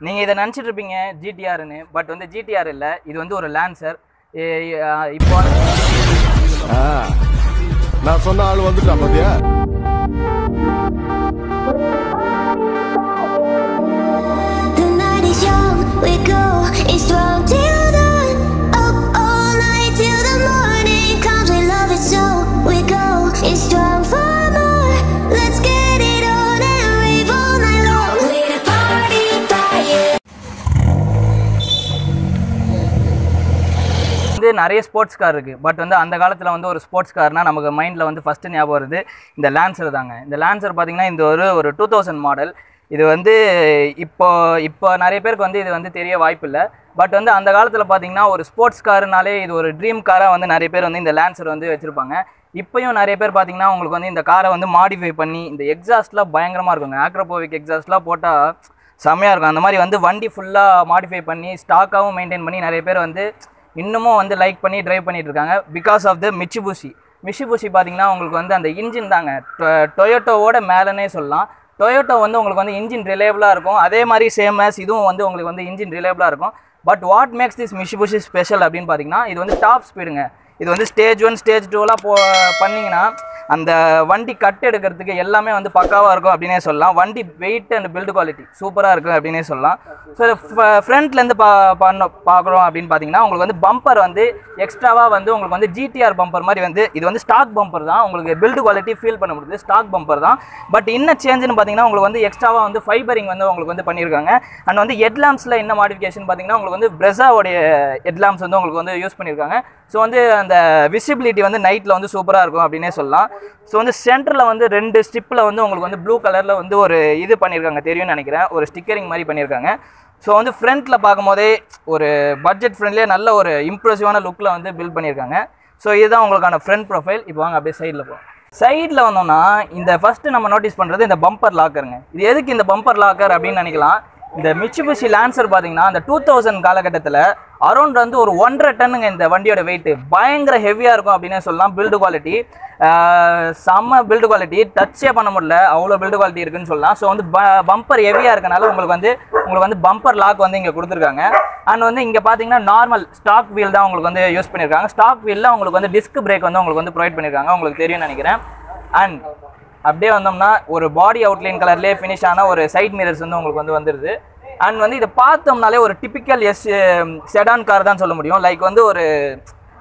நீங்க இத நினைச்சிட்டு இருப்பீங்க ஜிடிஆர்னு, பட் வந்து ஜிடிஆர் இல்ல, இது வந்து ஒரு லான்சர். இப்போ நான் சொன்ன ஆள் வந்துட்டா பாத்தியா? The night is young, we go, it's strong till dawn. Up all night till the morning comes, we love it so. We go, it's strong for more. Let's get it on and rave all night long. We're the party fire. வந்து நிறைய sports car இருக்குது. But வந்து அந்த காலத்தில் வந்து ஒரு sports கார்னால் நமக்கு மைண்டில் வந்து ஃபஸ்ட்டு ஞாபகம் வருது இந்த லான்சர் தாங்க. இந்த லான்சர் பார்த்திங்கன்னா இந்த ஒரு 2000 மாடல். இது வந்து இப்போ நிறைய பேருக்கு வந்து இது வந்து தெரிய வாய்ப்பு இல்லை. பட் வந்து அந்த காலத்தில் பார்த்திங்கன்னா ஒரு ஸ்போர்ட்ஸ் காருனாலே இது ஒரு ட்ரீம் காராக வந்து நிறைய பேர் வந்து இந்த லான்சர் வந்து வச்சுருப்பாங்க. இப்போயும் நிறைய பேர் பார்த்திங்கன்னா உங்களுக்கு வந்து இந்த காரை வந்து மாடிஃபை பண்ணி இந்த எக்ஸாஸ்ட்லாம் பயங்கரமாக இருக்குங்க. ஆக்ரோபோவிக் எக்ஸாஸ்ட்லாம் போட்டால் செம்மையாக இருக்கும். அந்த மாதிரி வந்து வண்டி ஃபுல்லாக மாடிஃபை பண்ணி ஸ்டாக்காகவும் மெயின்டைன் பண்ணி நிறைய பேர் வந்து இன்னமும் வந்து லைக் பண்ணி ட்ரைவ் பண்ணிட்டு இருக்காங்க. பிகாஸ் ஆஃப் த மிட்சுபிஷி பார்த்தீங்கன்னா உங்களுக்கு வந்து அந்த இன்ஜின் தாங்க டொயோட்டோவோட மேலேனே சொல்லலாம். டொயோட்டோ வந்து உங்களுக்கு வந்து இன்ஜின் ரிலேபிளாக இருக்கும். அதே மாதிரி சேம் ஆஸ் இதுவும் வந்து உங்களுக்கு வந்து இன்ஜின் ரிலேபிளாக இருக்கும். But what makes this Mitsubishi special அப்படின்னு பார்த்தீங்கன்னா இது வந்து டாப் ஸ்பீடுங்க. இது வந்து ஸ்டேஜ் 1 ஸ்டேஜ் 2லாம் பண்ணிங்கன்னா அந்த வண்டி கட் எடுக்கிறதுக்கு எல்லாமே வந்து பக்காவாக இருக்கும் அப்படின்னே சொல்லலாம். வண்டி வெயிட் அண்ட் பில்டு குவாலிட்டி சூப்பராக இருக்கும் அப்படின்னே சொல்லலாம். ஸோ ஃப்ரண்ட்லேருந்து பார்க்குறோம் அப்படின்னு பார்த்தீங்கன்னா உங்களுக்கு வந்து பம்பர் வந்து எக்ஸ்ட்ராவாக வந்து உங்களுக்கு வந்து ஜிடிஆர் பம்பர் மாதிரி வந்து இது வந்து ஸ்டாக் பம்பர் தான். உங்களுக்கு பில்டு குவாலிட்டி ஃபீல் பண்ண முடியுது, ஸ்டாக் பம்பர் தான். பட் என்ன சேஞ்சுன்னு பார்த்தீங்கன்னா உங்களுக்கு வந்து எக்ஸ்ட்ராவாக வந்து ஃபைபரிங் வந்து உங்களுக்கு வந்து பண்ணியிருக்காங்க. அண்ட் வந்து ஹெட்லாம்ப்ஸில் என்ன மாடிஃபிகேஷன் பார்த்தீங்கன்னா உங்களுக்கு வந்து பிரெஸாவோடைய ஹெட்லாம்ப்ஸ் வந்து உங்களுக்கு வந்து யூஸ் பண்ணியிருக்காங்க. ஸோ வந்து அந்த விசிபிலிட்டி வந்து நைட்டில் வந்து சூப்பராக இருக்கும் அப்படின்னே சொல்லலாம். ஸோ வந்து சென்டரில் வந்து 2 ஸ்ட்ரிப்பில் வந்து உங்களுக்கு வந்து ப்ளூ கலரில் வந்து ஒரு இது பண்ணியிருக்காங்க, தெரியும்னு நினைக்கிறேன், ஒரு ஸ்டிக்கரிங் மாதிரி பண்ணியிருக்காங்க. ஸோ வந்து ஃப்ரண்ட்டில் பார்க்கும்போதே ஒரு பட்ஜெட் ஃப்ரெண்ட்லியே நல்ல ஒரு இம்ப்ரெசிவான லுக்கில் வந்து பில்ட் பண்ணியிருக்காங்க. ஸோ இதுதான் உங்களுக்கான ஃப்ரண்ட் ப்ரொஃபைல். இப்போ வாங்க அப்படியே சைடில் போகும். சைடில் வந்தோம்னா இந்த ஃபஸ்ட்டு நம்ம நோட்டீஸ் பண்ணுறது இந்த பம்பர் லாக்கருங்க. இது எதுக்கு இந்த பம்பர் லாக்கர் அப்படின்னு நினைக்கலாம். இந்த மிட்சுபிஷி லான்சர் பார்த்தீங்கன்னா அந்த 2000 காலகட்டத்தில் அரௌண்ட் வந்து ஒரு 1.5 டன்னுங்க இந்த வண்டியோட வெயிட். பயங்கர ஹெவியாக இருக்கும் அப்படின்னே சொல்லலாம். பில்டு குவாலிட்டி செம்ம பில்டு குவாலிட்டி, டச்சே பண்ண முடியல, அவ்வளோ பில்டு குவாலிட்டி இருக்குன்னு சொல்லலாம். ஸோ வந்து பம்பர் ஹெவியாக இருக்கனால உங்களுக்கு வந்து பம்பர் லாக் வந்து இங்கே கொடுத்துருக்காங்க. அண்ட் வந்து இங்கே பார்த்தீங்கன்னா நார்மல் ஸ்டாக் வீல் தான் உங்களுக்கு வந்து யூஸ் பண்ணியிருக்காங்க. ஸ்டாக் வீலில் உங்களுக்கு வந்து டிஸ்க் பிரேக் வந்து உங்களுக்கு வந்து ப்ரொவைட் பண்ணியிருக்காங்க, உங்களுக்கு தெரியும்னு நினைக்கிறேன். அண்ட் அப்படியே வந்தோம்னா ஒரு பாடி அவுட்லைன் கலர்லேயே ஃபினிஷ் ஆன ஒரு சைட் மிரர்ஸ் வந்து உங்களுக்கு வந்துடுது. அண்ட் வந்து இதை பார்த்தோம்னாலே ஒரு டிப்பிக்கல் செடான் கார் தான் சொல்ல முடியும். லைக் வந்து ஒரு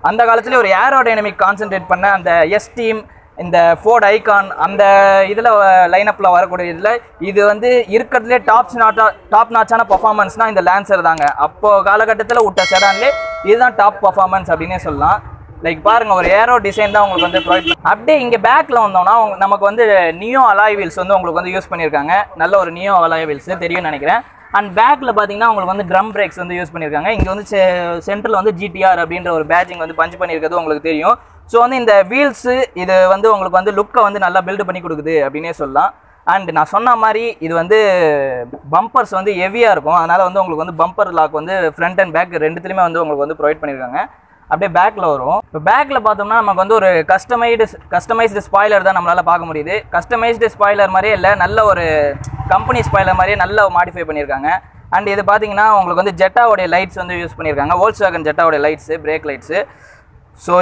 அந்த காலத்துலேயே ஒரு ஏரோடைனமிக் கான்சென்ட்ரேட் பண்ண அந்த எஸ்டீம், இந்த ஃபோர்ட் ஐகான் அந்த இதில் லைனப்பில் வரக்கூடிய இதில் இது வந்து இருக்கிறதுலே டாப் நாச்சான பர்ஃபார்மன்ஸ்னால் இந்த லான்சர் தாங்க. அப்போது காலகட்டத்தில் விட்ட செடான்லேயே இதுதான் டாப் பர்ஃபார்மன்ஸ் அப்படின்னே சொல்லலாம். லைக் பாருங்கள், ஒரு ஏரோ டிசைன் தான் உங்களுக்கு வந்து ப்ரொவைட். அப்படியே இங்கே பேக்கில் வந்தோம்னா நமக்கு வந்து நியோ அலாய் வீல்ஸ் வந்து உங்களுக்கு வந்து யூஸ் பண்ணியிருக்காங்க. நல்ல ஒரு நியோ அலாய் வீல்ஸ் தெரியும்னு நினைக்கிறேன். அண்ட் பேக்கில் பார்த்தீங்கன்னா உங்களுக்கு வந்து ட்ரம் பிரேக்ஸ் வந்து யூஸ் பண்ணியிருக்காங்க. இங்கே வந்து சென்ட்ரல் வந்து ஜிடிஆர் அப்படின்ற ஒரு பேட்சிங் வந்து பஞ்ச் பண்ணியிருக்கிறது உங்களுக்கு தெரியும். ஸோ வந்து இந்த வீல்ஸு இது வந்து உங்களுக்கு வந்து லுக்கை வந்து நல்லா பில்டு பண்ணி கொடுக்குது அப்படின்னே சொல்லலாம். அண்ட் நான் சொன்ன மாதிரி இது வந்து பம்பர்ஸ் வந்து ஹெவியாக இருக்கும். அதனால் வந்து உங்களுக்கு வந்து பம்பர் லாக் வந்து ஃப்ரண்ட் அண்ட் பேக் ரெண்டுத்துலையுமே வந்து உங்களுக்கு வந்து ப்ரொவைட் பண்ணியிருக்காங்க. அப்படியே பேக்கில் வரும். இப்போ பேக்கில் பார்த்தோம்னா நமக்கு வந்து ஒரு கஸ்டமைஸ்டு ஸ்பாய்லர் தான் நம்மளால் பார்க்க முடியுது. கஸ்டமைஸ்டு ஸ்பாய்லர் மாதிரியே இல்லை, நல்ல ஒரு கம்பெனி ஸ்பாய்லர் மாதிரியே நல்லா மாடிஃபை பண்ணியிருக்காங்க. அண்ட் இது பார்த்தீங்கன்னா உங்களுக்கு வந்து ஜெட்டாவோடைய லைட்ஸ் வந்து யூஸ் பண்ணியிருக்காங்க, வோல்க்ஸ்வேகன் ஜெட்டாவோடைய லைட்ஸு, பிரேக் லைட்ஸு. ஸோ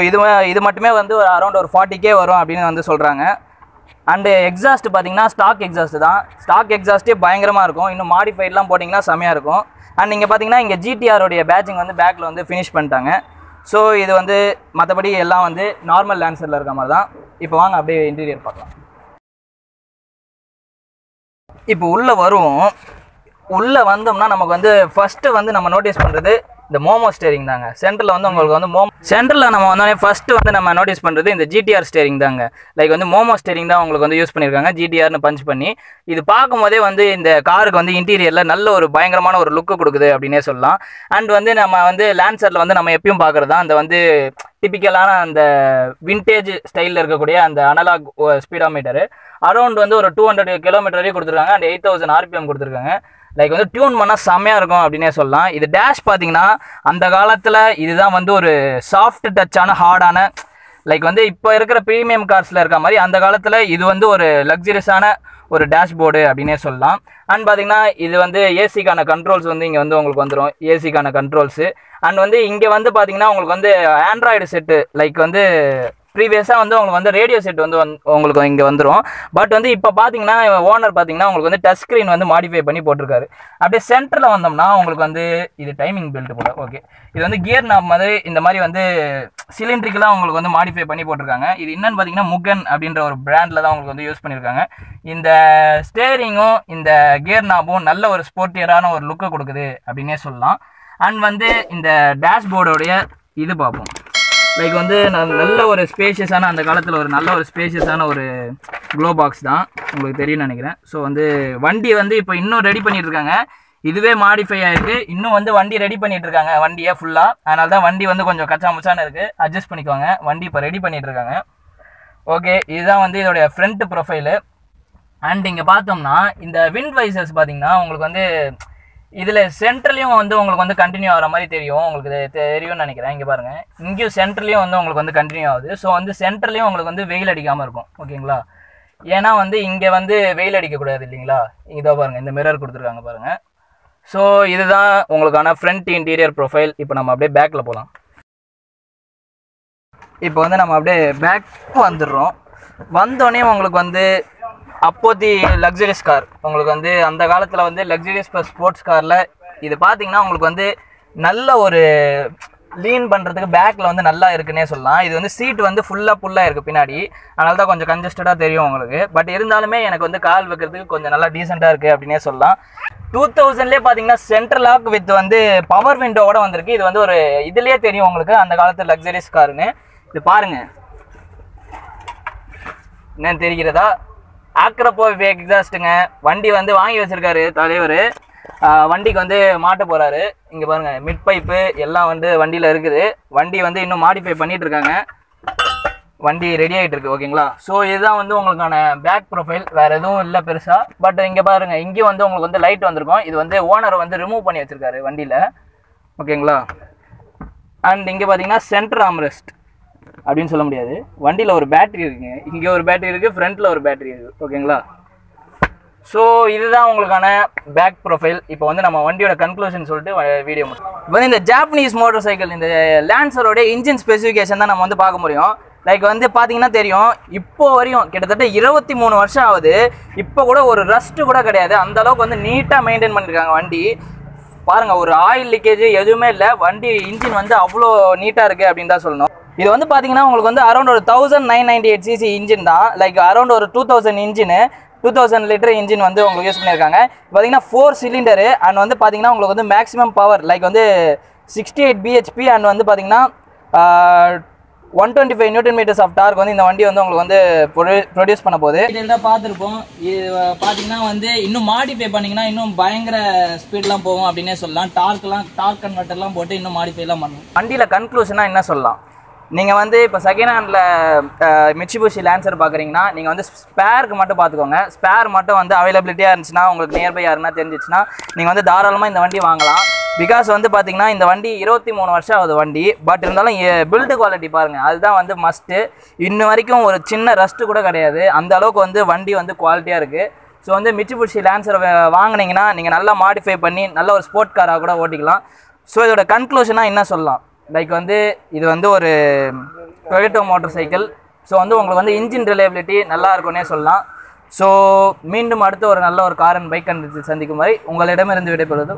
இது மட்டுமே வந்து ஒரு அரௌண்ட் ஒரு 40K வரும் அப்படின்னு வந்து சொல்கிறாங்க. அண்டு எக்ஸாஸ்ட் பார்த்தீங்கன்னா ஸ்டாக் எக்ஸாஸ்ட் தான். ஸ்டாக் எக்ஸாஸ்ட்டே பயங்கரமாக இருக்கும். இன்னும் மாடிஃபைட்லாம் போட்டிங்கன்னா செம்மையாக இருக்கும். அண்ட் இங்கே பார்த்தீங்கன்னா இங்கே ஜிடிஆரோடைய பேட்சிங் வந்து பேக்கில் வந்து ஃபினிஷ் பண்ணிட்டாங்க. ஸோ இது வந்து மற்றபடி எல்லாம் வந்து நார்மல் லான்சரில் இருக்க மாதிரி தான். இப்போ வாங்க அப்படியே இன்டீரியர் பார்க்கலாம். இப்போ உள்ளே வந்தோம்னா நமக்கு வந்து ஃபஸ்ட்டு வந்து நம்ம நோட்டீஸ் பண்ணுறது இந்த மோமோ ஸ்டேரிங் தாங்க. சென்டரில் வந்து உங்களுக்கு வந்து சென்டரில் நம்ம வந்தோடனே ஃபஸ்ட்டு வந்து நம்ம நோட்டீஸ் பண்ணுறது இந்த ஜிடிஆர் ஸ்டேரிங் தாங்க. லைக் வந்து மோமோ ஸ்டேரிங் தான் உங்களுக்கு வந்து யூஸ் பண்ணியிருக்காங்க, ஜிடிஆர்னு பஞ்ச் பண்ணி. இது பார்க்கும்போதே வந்து இந்த காருக்கு வந்து இன்டீரியரில் நல்ல ஒரு பயங்கரமான ஒரு லுக்கு கொடுக்குது அப்படின்னே சொல்லலாம். அண்ட் வந்து நம்ம வந்து லான்சரில் வந்து நம்ம எப்பயும் பார்க்குறது தான் அந்த வந்து டிப்பிக்கலான அந்த விண்டேஜ் ஸ்டைலில் இருக்கக்கூடிய அந்த அனலாக் ஸ்பீடாமீட்டரு. அரௌண்ட் வந்து ஒரு 200 கிலோமீட்டர் வரையும் கொடுத்துருக்காங்க. அண்ட் 8000 RPM கொடுத்துருக்காங்க. லைக் வந்து டியூன் பண்ணால் செம்மையாக இருக்கும் அப்படின்னே சொல்லலாம். இது டேஷ் பார்த்தீங்கன்னா அந்த காலத்தில் இதுதான் வந்து ஒரு சாஃப்ட் டச்சான ஹார்டான லைக் வந்து இப்போ இருக்கிற ப்ரீமியம் கார்ஸில் இருக்க மாதிரி அந்த காலத்தில் இது வந்து ஒரு லக்ஸரியஸான ஒரு டேஷ்போர்டு அப்படின்னே சொல்லலாம். அண்ட் பார்த்தீங்கன்னா இது வந்து ஏசிக்கான கண்ட்ரோல்ஸ் வந்து இங்கே வந்து உங்களுக்கு வந்துடும், ஏசிக்கான கண்ட்ரோல்ஸு. அண்ட் வந்து இங்கே வந்து பார்த்தீங்கன்னா உங்களுக்கு வந்து ஆண்ட்ராய்டு செட்டு லைக் வந்து ப்ரீவியஸாக வந்து உங்களுக்கு வந்து ரேடியோ செட் வந்து உங்களுக்கு இங்கே வந்துடும். பட் வந்து இப்போ பார்த்தீங்கன்னா ஓனர் பார்த்தீங்கன்னா உங்களுக்கு வந்து டச் ஸ்க்ரீன் வந்து மாடிஃபை பண்ணி போட்டிருக்காரு. அப்படியே சென்டரில் வந்தோம்னா உங்களுக்கு வந்து இது டைமிங் பெல்ட் போல. ஓகே, இது வந்து கியர் நாப் மாதிரி இந்த மாதிரி வந்து சிலிண்ட்ரிக்கலாக உங்களுக்கு வந்து மாடிஃபை பண்ணி போட்டிருக்காங்க. இது என்னன்னு பார்த்தீங்கன்னா முகன் அப்படின்ற ஒரு பிராண்டில் தான் உங்களுக்கு வந்து யூஸ் பண்ணியிருக்காங்க. இந்த ஸ்டேரிங்கும் இந்த கியர் நாப்பும் நல்ல ஒரு ஸ்போர்ட்டியரான ஒரு லுக்கை கொடுக்குது அப்படின்னே சொல்லலாம். அண்ட் வந்து இந்த டேஷ்போர்டோடைய இது பார்ப்போம். லைக் வந்து நல்ல ஒரு ஸ்பேஷியஸான அந்த காலத்தில் ஒரு நல்ல ஒரு ஸ்பேஷியஸான ஒரு க்ளோ பாக்ஸ் தான், உங்களுக்கு தெரியும்னு நினைக்கிறேன். ஸோ வந்து வண்டி வந்து இப்போ இன்னும் ரெடி பண்ணிட்டு இருக்காங்க. இதுவே மாடிஃபை ஆகிருக்கு, இன்னும் வந்து வண்டி ரெடி பண்ணிட்டு இருக்காங்க வண்டியை ஃபுல்லாக. அதனால தான் வண்டி வந்து கொஞ்சம் கச்சா முச்சான இருக்குது, அட்ஜஸ்ட் பண்ணிக்குவாங்க. வண்டி இப்போ ரெடி பண்ணிட்டு இருக்காங்க. ஓகே, இதுதான் வந்து இதோடைய ஃப்ரண்ட் ப்ரொஃபைலு. அண்ட் இங்கே பார்த்தோம்னா இந்த விண்ட் வைசர்ஸ் பார்த்தீங்கன்னா உங்களுக்கு வந்து இதில் சென்ட்ரலையும் வந்து உங்களுக்கு வந்து கண்டினியூ ஆகிற மாதிரி தெரியும், உங்களுக்கு தெரியும்னு நினைக்கிறேன். இங்கே பாருங்கள், இங்கேயும் சென்ட்ரலையும் வந்து உங்களுக்கு வந்து கண்டினியூ ஆகுது. ஸோ வந்து சென்ட்ரலையும் உங்களுக்கு வந்து வெயில் அடிக்காமல் இருக்கும். ஓகேங்களா, ஏன்னா வந்து இங்கே வந்து வெயில் அடிக்கக்கூடாது இல்லைங்களா. இதோ பாருங்கள், இந்த மிரர் கொடுத்துருக்காங்க பாருங்கள். ஸோ இதுதான் உங்களுக்கான ஃப்ரண்ட் இன்டீரியர் ப்ரொஃபைல். இப்போ நம்ம அப்படியே பேக்கில் போகலாம். இப்போ வந்து நம்ம அப்படியே பேக் வந்துடுறோம். வந்தோடனே உங்களுக்கு வந்து அப்போதி லக்ஸரியஸ் கார் உங்களுக்கு வந்து அந்த காலத்தில் வந்து லக்ஸரியஸ் ப்ளஸ் ஸ்போர்ட்ஸ் காரில் இது பார்த்தீங்கன்னா உங்களுக்கு வந்து நல்ல ஒரு லீன் பண்ணுறதுக்கு பேக்கில் வந்து நல்லா இருக்குன்னே சொல்லலாம். இது வந்து சீட் வந்து ஃபுல்லாக இருக்குது பின்னாடி, அதனால தான் கொஞ்சம் கன்ஜஸ்டடாக தெரியும் உங்களுக்கு. பட் இருந்தாலுமே எனக்கு வந்து கால் வைக்கிறதுக்கு கொஞ்சம் நல்லா டீசெண்டாக இருக்குது அப்படின்னே சொல்லலாம். 2000லேயே பார்த்தீங்கன்னா சென்ட்ரல் லாக் வித் வந்து பவர் விண்டோவோட வந்திருக்கு. இது வந்து ஒரு இதுலேயே தெரியும் உங்களுக்கு அந்த காலத்து லக்ஸரியஸ் காருன்னு. இது பாருங்கள், என்னன்னு தெரிகிறதா? ஆக்ரப்போ எக்ஸாஸ்ட்டுங்க. வண்டி வந்து வாங்கி வச்சிருக்காரு தலைவர், வண்டிக்கு வந்து மாட்ட போகிறாரு. இங்கே பாருங்கள், மிட் பைப்பு எல்லாம் வந்து வண்டியில் இருக்குது. வண்டி வந்து இன்னும் மாடிஃபை பண்ணிகிட்டு இருக்காங்க, வண்டி ரெடி ஆகிட்டு இருக்கு. ஓகேங்களா, ஸோ இதுதான் வந்து உங்களுக்கான பேக் ப்ரொஃபைல், வேறு எதுவும் இல்லை பெருசாக. பட் இங்கே பாருங்கள், இங்கேயும் வந்து உங்களுக்கு வந்து லைட் வந்திருக்கும். இது வந்து ஓனர் வந்து ரிமூவ் பண்ணி வச்சுருக்காரு வண்டியில். ஓகேங்களா, அண்ட் இங்கே பார்த்தீங்கன்னா சென்டர் ஆம்ரெஸ்ட் அப்படின்னு சொல்ல முடியாது, வண்டியில் ஒரு பேட்டரி இருக்குங்க. இங்கே ஒரு பேட்டரி இருக்குது, ஃப்ரண்ட்டில் ஒரு பேட்டரி இருக்குது. ஓகேங்களா, ஸோ இதுதான் உங்களுக்கான பேக் ப்ரொஃபைல். இப்போ வந்து நம்ம வண்டியோட கன்க்ளூஷன் சொல்லிட்டு வீடியோ முடியும். இப்போ வந்து இந்த ஜாப்பனீஸ் மோட்டர் சைக்கிள் இந்த லான்சரோடைய இன்ஜின் ஸ்பெசிஃபிகேஷன் தான் நம்ம வந்து பார்க்க முடியும். லைக் வந்து பார்த்தீங்கன்னா தெரியும், இப்போ வரையும் கிட்டத்தட்ட 23 வருஷம் ஆகுது, இப்போ கூட ஒரு ரஸ்ட்டு கூட கிடையாது. அந்தளவுக்கு வந்து நீட்டாக மெயின்டைன் பண்ணியிருக்காங்க வண்டி. பாருங்கள், ஒரு ஆயில் லீக்கேஜ் எதுவுமே இல்லை. வண்டி இன்ஜின் வந்து அவ்வளோ நீட்டாக இருக்குது அப்படின்னு தான் சொல்லணும். இது வந்து பார்த்தீங்கன்னா உங்களுக்கு வந்து அரௌண்ட் ஒரு 1998 cc இன்ஜின் தான். லைக் அரௌண்ட் ஒரு 2000 இன்ஜின், 2000 லிட்டர் இன்ஜின் வந்து உங்களுக்கு யூஸ் பண்ணியிருக்காங்க. பார்த்தீங்கன்னா 4 சிலிண்டரு. அண்ட் வந்து பார்த்தீங்கன்னா உங்களுக்கு வந்து மேக்ஸிமம் பவர் லைக் வந்து 68 bhp. அண்ட் வந்து பார்த்தீங்கன்னா 125 நியூட்டன் மீட்டர்ஸ் ஆஃப் டார்க் வந்து இந்த வண்டி வந்து உங்களுக்கு வந்து ப்ரொடியூஸ் பண்ண போகுது. இதெல்லாம் பார்த்துருப்போம். இது பார்த்தீங்கன்னா வந்து இன்னும் மாடிஃபை பண்ணிங்கன்னா இன்னும் பயங்கர ஸ்பீட்லாம் போகும் அப்படின்னே சொல்லலாம். டார்க் கன்வெர்ட்டர்லாம் போட்டு இன்னும் மாடிஃபைலாம் பண்ணும். வண்டியில் கன்க்ளூஷனாக என்ன சொல்லலாம்? நீங்கள் வந்து இப்போ செகண்ட் ஹேண்டில் மிட்சுபிஷி லான்சர் பார்க்குறீங்கன்னா நீங்கள் வந்து ஸ்பேருக்கு மட்டும் பார்த்துக்கோங்க. ஸ்பேர் மட்டும் வந்து அவைலபிலிட்டியாக இருந்துச்சுன்னா, உங்களுக்கு நியர்பை யாருன்னா தெரிஞ்சிச்சுன்னா நீங்கள் வந்து தாராளமாக இந்த வண்டி வாங்கலாம். பிகாஸ் வந்து பார்த்தீங்கன்னா இந்த வண்டி 23 வருஷம் ஆகுது வண்டி. பட் இருந்தாலும் பில்டு குவாலிட்டி பாருங்கள், அதுதான் வந்து மஸ்ட்டு. இன்ன வரைக்கும் ஒரு சின்ன ரஸ்ட்டு கூட கிடையாது, அந்த அளவுக்கு வந்து வண்டி வந்து குவாலிட்டியாக இருக்குது. ஸோ வந்து மிட்சுபிஷி லான்சர் வாங்கினீங்கன்னா நீங்கள் நல்லா மாடிஃபை பண்ணி நல்ல ஒரு ஸ்போர்ட் காராக கூட ஓட்டிக்கலாம். ஸோ இதோட கன்க்ளூஷனாக என்ன சொல்லலாம்? லைக் வந்து இது வந்து ஒரு டொயோட்டா மோட்டர் சைக்கிள். ஸோ வந்து உங்களுக்கு வந்து இன்ஜின் ரிலையபிலிட்டி நல்லா இருக்கும்னே சொல்லலாம். ஸோ மீண்டும் அடுத்து ஒரு நல்ல ஒரு கார் அண்ட் பைக் சந்திக்கும் வரை உங்களிடமிருந்து விடைபெறுவது